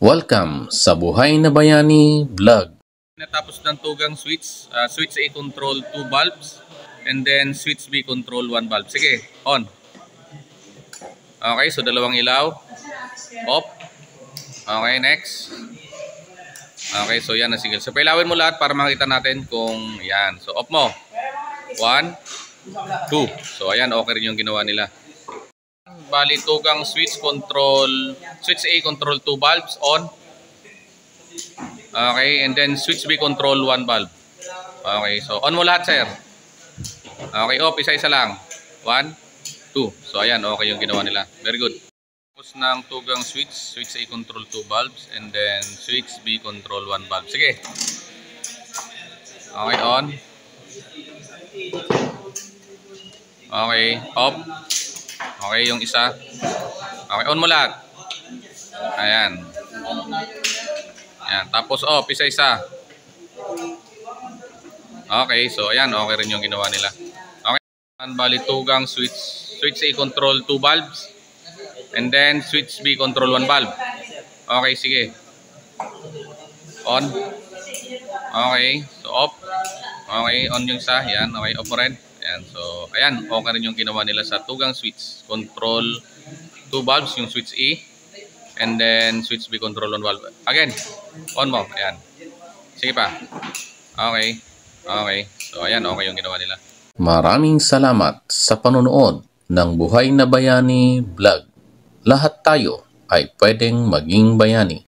Welcome sa Buhay na Bayani Vlog. Natapos ng tugang switch, switch A control 2 bulbs and then switch B control 1 bulb. Sige, on. Okay, so dalawang ilaw. Off. Okay, next. Okay, so yan na, sige. So pailawin mo lahat para makita natin kung yan. So off mo. 1, 2. So ayan, okay rin yung ginawa nila. Bali, tugang switch A control 2 bulbs on. Okay, and then switch B control 1 bulb. Okay, so on mo lahat, sir. Okay, off, isa-isa lang. 1, 2. So ayan, okay yung ginawa nila. Very good. Tapos ng tugang switch A control 2 bulbs and then switch B control 1 bulb. Sige. Okay, on. Okay, off. Okay, yung isa. Okay, on mo lahat. Ayan. Ayan, tapos off, isa-isa. Okay, so ayan, okay rin yung ginawa nila. Okay, bali tugang switch A control 2 bulbs and then switch B control 1 bulb. Okay, sige. On. Okay, so off. Okay, on yung isa. Ayan, okay, off mo rin. Ayan, so ayan, okay rin yung ginawa nila sa tugang switch control 2 bulbs, yung switch A and then switch B control 1 bulb. Again, on mo. Ayan. Sige pa. Okay. Okay. So ayan, okay yung ginawa nila. Maraming salamat sa panonood ng Buhay na Bayani Vlog. Lahat tayo ay pwedeng maging bayani.